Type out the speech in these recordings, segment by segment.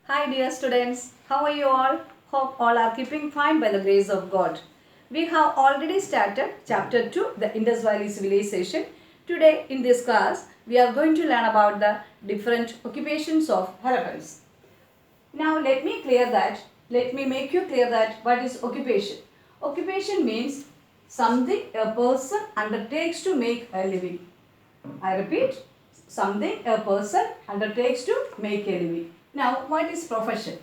Hi dear students, how are you all? Hope all are keeping fine by the grace of God. We have already started chapter 2, the Indus Valley Civilization. Today in this class, we are going to learn about the different occupations of Harappans. Now let me make you clear that what is occupation. Occupation means something a person undertakes to make a living. I repeat, something a person undertakes to make a living. Now, what is profession?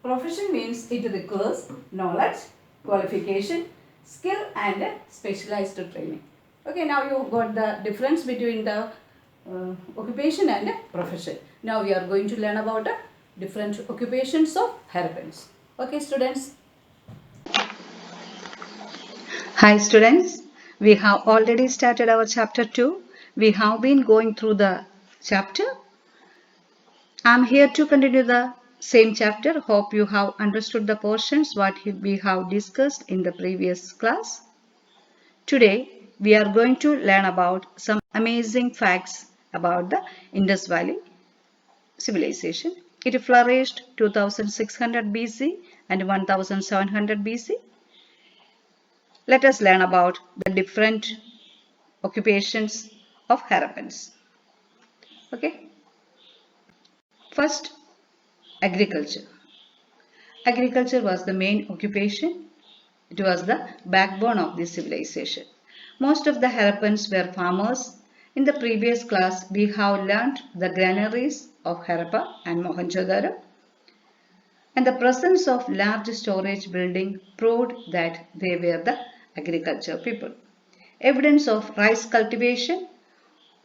Profession means it requires knowledge, qualification, skill and specialized training. Okay, now you got the difference between the occupation and profession. Now we are going to learn about the different occupations of Harappans. Okay, students. Hi students, we have already started our chapter 2. We have been going through the chapter. I am here to continue the same chapter. Hope you have understood the portions what we have discussed in the previous class. Today we are going to learn about some amazing facts about the Indus Valley civilization. It flourished 2600 BC and 1700 BC. Let us learn about the different occupations of Harappans. Okay. First, agriculture. Agriculture was the main occupation. It was the backbone of the civilization. Most of the Harappans were farmers. In the previous class, we have learnt the granaries of Harappa and Mohenjo-daro, and the presence of large storage building proved that they were the agriculture people. Evidence of rice cultivation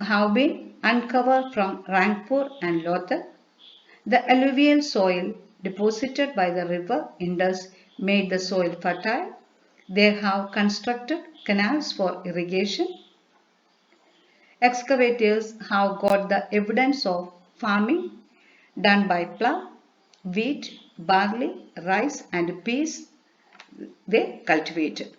have been uncovered from Rangpur and Lothal. The alluvial soil deposited by the river Indus made the soil fertile. They have constructed canals for irrigation. Excavators have got the evidence of farming done by plough, wheat, barley, rice and peas they cultivated.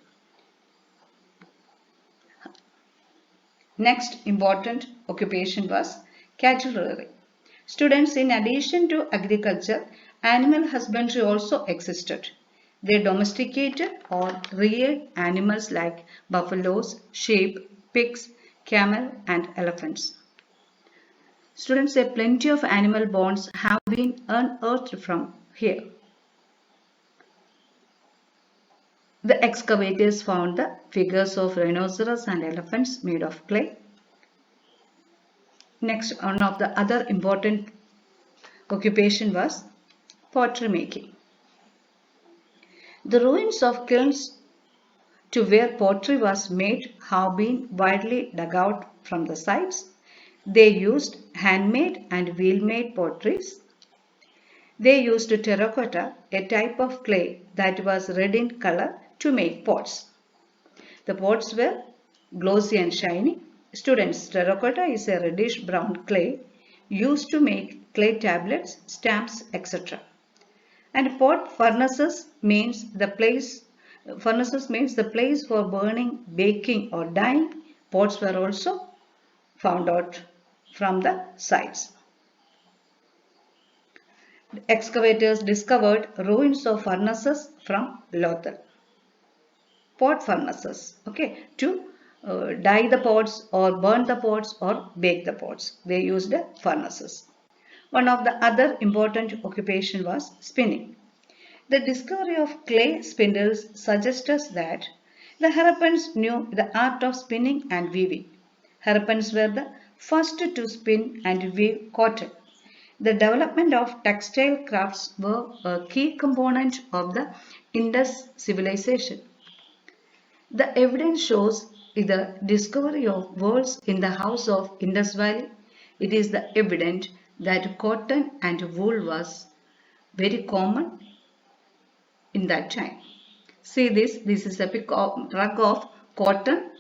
Next important occupation was cattle rearing. Students, in addition to agriculture, animal husbandry also existed. They domesticated or reared animals like buffaloes, sheep, pigs, camel and elephants. Students, say plenty of animal bones have been unearthed from here. The excavators found the figures of rhinoceros and elephants made of clay. Next, one of the other important occupation was pottery making. The ruins of kilns to where pottery was made have been widely dug out from the sites. They used handmade and wheel-made potteries. They used terracotta, a type of clay that was red in color, to make pots. The pots were glossy and shiny. Students, terracotta is a reddish brown clay used to make clay tablets, stamps, etc. And pot furnaces means the place for burning, baking or dyeing. Pots were also found out from the sites. Excavators discovered ruins of furnaces from Lothal. Pot furnaces, okay, to dye the pots or burn the pots or bake the pots. They used furnaces. One of the other important occupation was spinning. The discovery of clay spindles suggests us that the Harappans knew the art of spinning and weaving. Harappans were the first to spin and weave cotton. The development of textile crafts were a key component of the Indus civilization. The evidence shows the discovery of wools in the house of Indus Valley. It is the evident that cotton and wool was very common in that time. See this is a rug of cotton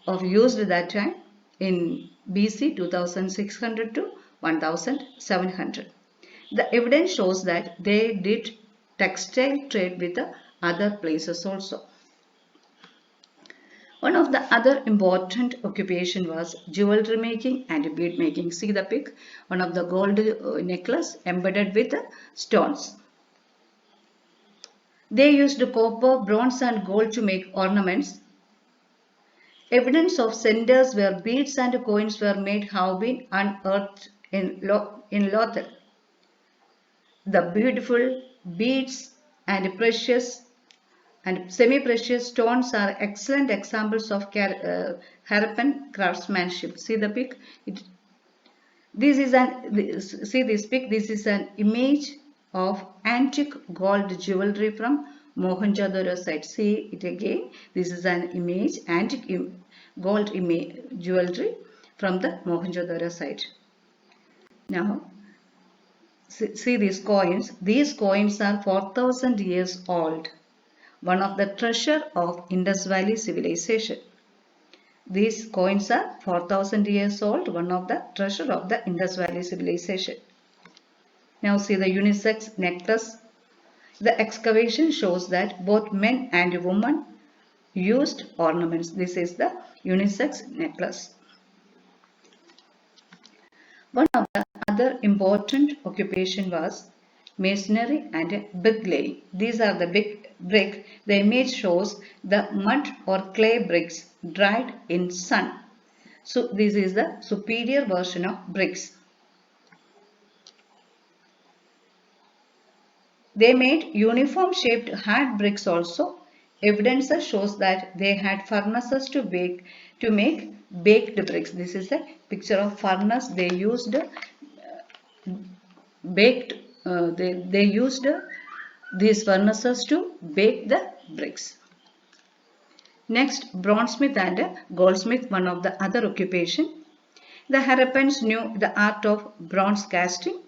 of used that time in BC 2600 to 1700. The evidence shows that they did textile trade with the other places also. One of the other important occupation was jewelry making and bead making. See the pic, one of the gold necklace embedded with stones. They used copper, bronze and gold to make ornaments. Evidence of centers where beads and coins were made have been unearthed in Lothal. The beautiful beads and precious and semi-precious stones are excellent examples of Harappan craftsmanship. See the pic. See this pic. This is an image of antique gold jewelry from Mohenjo-daro site. See it again. This is an image, antique gold jewelry from the Mohenjo-daro site. Now, see these coins. These coins are 4,000 years old. One of the treasure of Indus Valley civilization. These coins are 4,000 years old, one of the treasure of the Indus Valley civilization. Now see the unisex necklace. The excavation shows that both men and women used ornaments. This is the unisex necklace. One of the other important occupation was masonry and bricklaying. These are the big brick. The image shows the mud or clay bricks dried in sun. So this is the superior version of bricks. They made uniform shaped hard bricks also. Evidence shows that they had furnaces to make baked bricks. This is a picture of furnace. They used they used these furnaces to bake the bricks. Next, bronzesmith and goldsmith, one of the other occupation. The Harappans knew the art of bronze casting.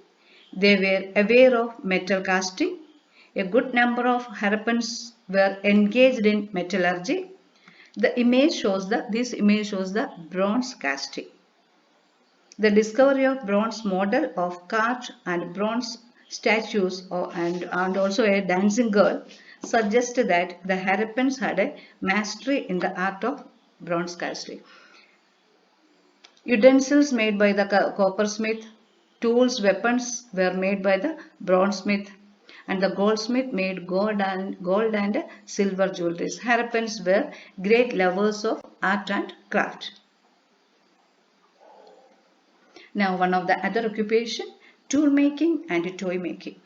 They were aware of metal casting. A good number of Harappans were engaged in metallurgy. This image shows the bronze casting. The discovery of bronze model of cart and bronze statues and also a dancing girl suggest that the Harappans had a mastery in the art of bronze casting. Utensils made by the coppersmith, tools, weapons were made by the bronzesmith, and the goldsmith made gold and silver jewelries. Harappans were great lovers of art and craft. Now one of the other occupation, tool making and toy making.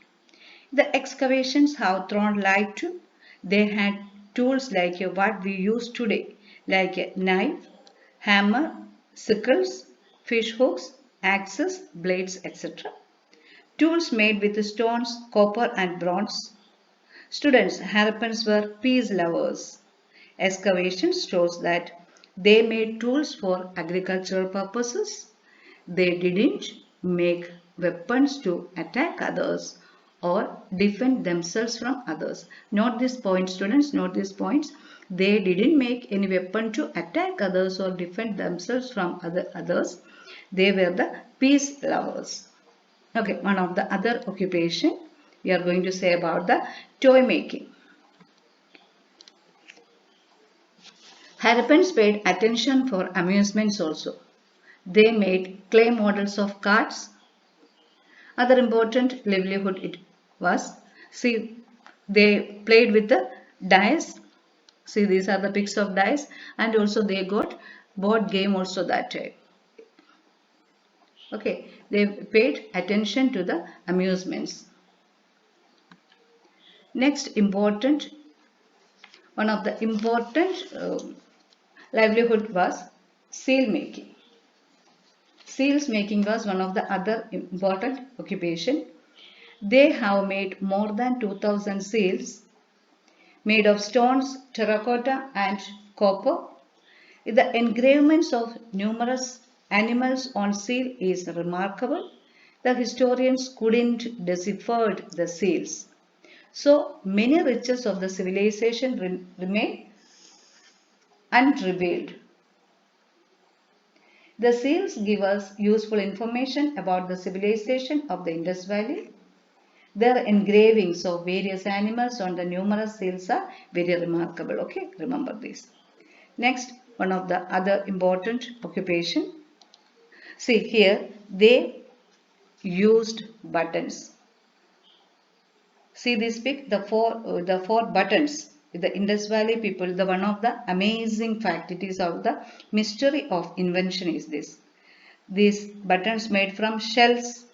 The excavations have thrown light to they had tools like what we use today, like a knife, hammer, sickles, fish hooks, axes, blades, etc. Tools made with stones, copper and bronze. Students, Harappans were peace lovers. Excavations shows that they made tools for agricultural purposes. They didn't make weapons to attack others or defend themselves from others. Note this point, students, note these points. They didn't make any weapon to attack others or defend themselves from others. They were the peace lovers. Okay, one of the other occupation we are going to say about the toy making. Harappans paid attention for amusements also. They made clay models of carts. Other important livelihood it was, see, they played with the dice. See, these are the pics of dice, and also they got board game also that time. Okay, they paid attention to the amusements. Next one of the important livelihood was seal making. Seals making was one of the other important occupation. They have made more than 2,000 seals made of stones, terracotta and copper. The engravings of numerous animals on seal is remarkable. The historians couldn't decipher the seals. So many riches of the civilization remain unrevealed. The seals give us useful information about the civilization of the Indus Valley. Their engravings of various animals on the numerous seals are very remarkable. Okay, remember this. Next, one of the other important occupation. See here, they used buttons. See this pic, the four buttons. The Indus Valley people, the one of the amazing fact, it is of the mystery of invention is this. These buttons made from shells.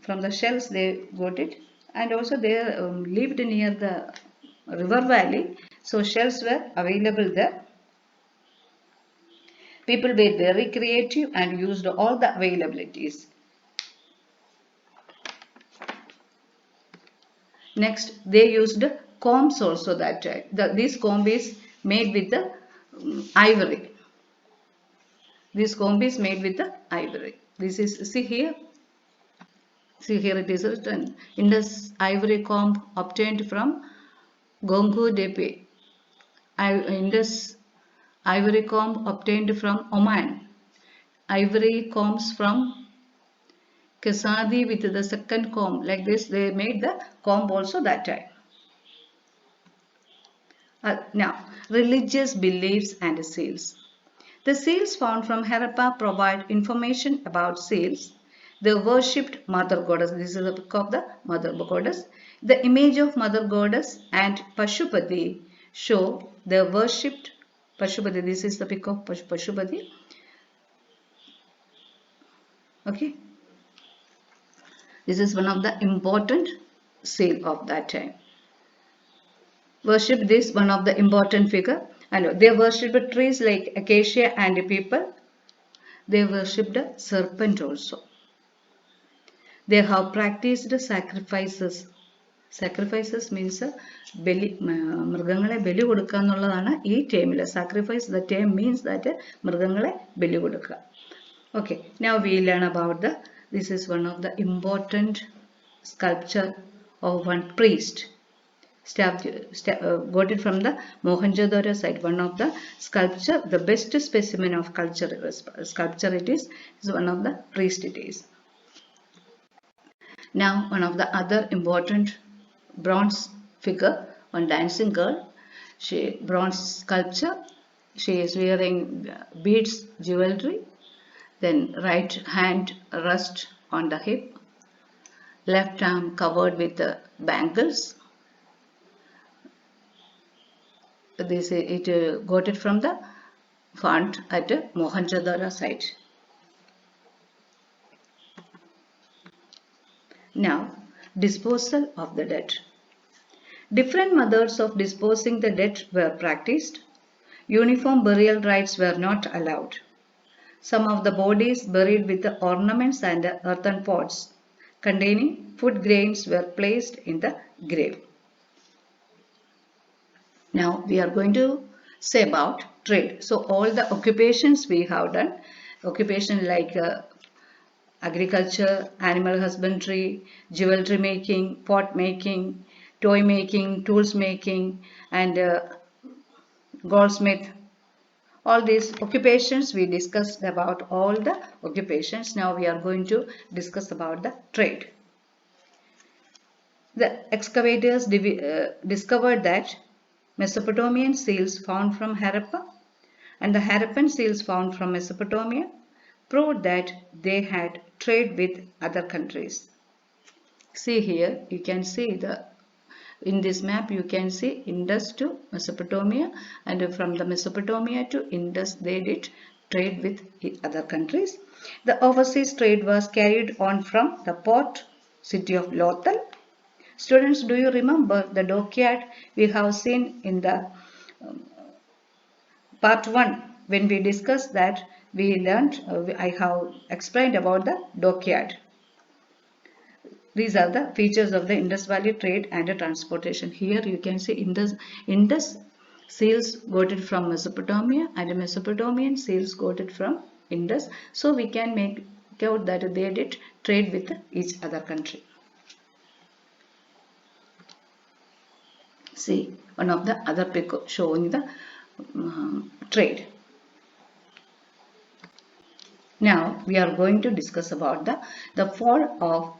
From the shells they got it, and also they lived near the river valley, so shells were available there. People were very creative and used all the availabilities. Next, they used combs also that time. This comb is made with the ivory. This comb is made with the ivory. This is, see here. See here it is written, Indus ivory comb obtained from Gongu Depe. Indus ivory comb obtained from Oman. Ivory combs from Kesadi with the second comb. Like this they made the comb also that time. Now, religious beliefs and seals. The seals found from Harappa provide information about seals. They worshipped Mother Goddess. This is the book of the Mother Goddess. The image of Mother Goddess and Pashupati show they worshipped Pashupati. This is the pic of Pashupati. Okay. This is one of the important seal of that time. Worship this one of the important figure, and they worshipped trees like acacia and people. They worshipped a serpent also. They have practiced sacrifices. Sacrifices means മൃഗങ്ങളെ ബലി കൊടുക്കുക എന്നുള്ളതാണ് ഈ ടേമിൽ. Sacrifice, the term means that മൃഗങ്ങളെ ബലി കൊടുക്കുക. Okay, now we learn about this is one of the important sculpture of one priest. Got it from the Mohenjo-daro site. One of the sculpture, the best specimen of sculpture it is one of the priest it is. Now one of the other important bronze figure, one dancing girl, bronze sculpture. She is wearing beads, jewelry, then right hand rest on the hip, left arm covered with bangles. This it got it from the font at Mohenjo-daro site. Now, disposal of the dead. Different methods of disposing the dead were practiced. Uniform burial rites were not allowed. Some of the bodies buried with the ornaments and earthen pots containing food grains were placed in the grave. Now we are going to say about trade. So all the occupations we have done, occupation like agriculture, animal husbandry, jewelry making, pot making, toy making, tools making, and goldsmith. All these occupations we discussed about all the occupations. Now we are going to discuss about the trade. The excavators discovered that Mesopotamian seals found from Harappa and the Harappan seals found from Mesopotamia proved that they had trade with other countries. See here, you can see in this map you can see Indus to Mesopotamia, and from the Mesopotamia to Indus they did trade with other countries. The overseas trade was carried on from the port city of Lothal. Students, do you remember the dockyard we have seen in the part 1 when we discussed that we learned, I have explained about the dockyard. These are the features of the Indus Valley trade and transportation. Here you can see Indus seals got it from Mesopotamia and Mesopotamian seals got it from Indus. So we can make out that they did trade with each other country. See one of the other pictures showing the trade. Now we are going to discuss about the fall of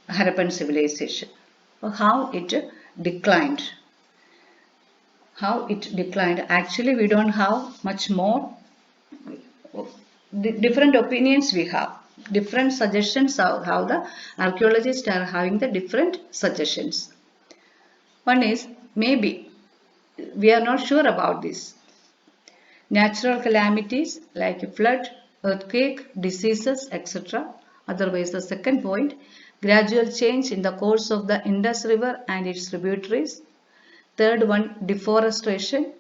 Harappan civilization, or how it declined. how it declined. Actually, we don't have much more. Different opinions we have. Different suggestions of how the archaeologists are having the different suggestions. One is maybe we are not sure about this. Natural calamities like flood, earthquake, diseases, etc. Otherwise, the second point, gradual change in the course of the Indus River and its tributaries. Third one, deforestation.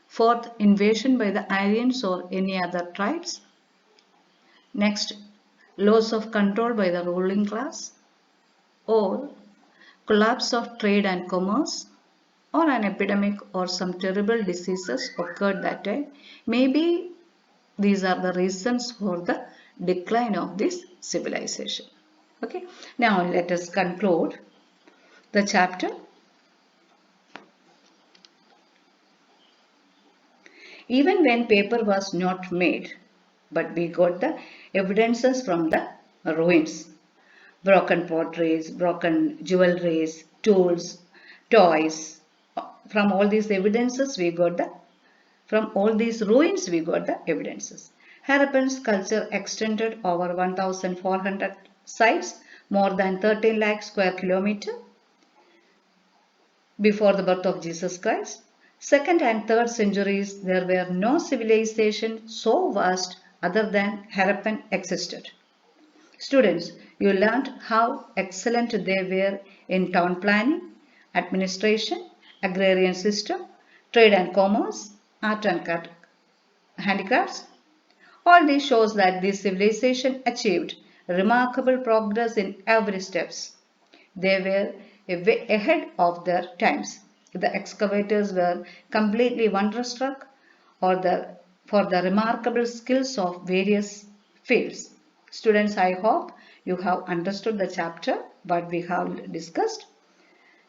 Fourth, invasion by the Aryans or any other tribes. Next, loss of control by the ruling class. Or collapse of trade and commerce, or an epidemic or some terrible diseases occurred that time. Maybe these are the reasons for the decline of this civilization. Okay, now let us conclude the chapter. Even when paper was not made, but we got the evidences from the ruins. Broken potteries, broken jewelries, tools, toys. From all these evidences we got the, from all these ruins we got the evidences. Harappan's culture extended over 1,400 sites, more than 13 lakh square kilometer before the birth of Jesus Christ. Second and third centuries, there were no civilization so vast other than Harappan existed. Students, you learned how excellent they were in town planning, administration, agrarian system, trade and commerce, art and handicrafts. All this shows that this civilization achieved remarkable progress in every steps. They were way ahead of their times. The excavators were completely wonderstruck for the remarkable skills of various fields. Students, I hope you have understood the chapter what we have discussed.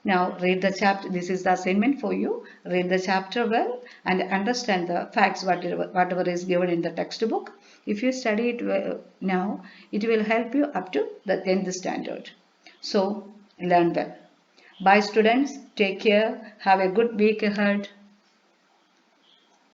Now read the chapter. This is the assignment for you. Read the chapter well and understand the facts whatever is given in the textbook. If you study it well, now, it will help you up to the 10th standard. So learn well. Bye students. Take care. Have a good week ahead.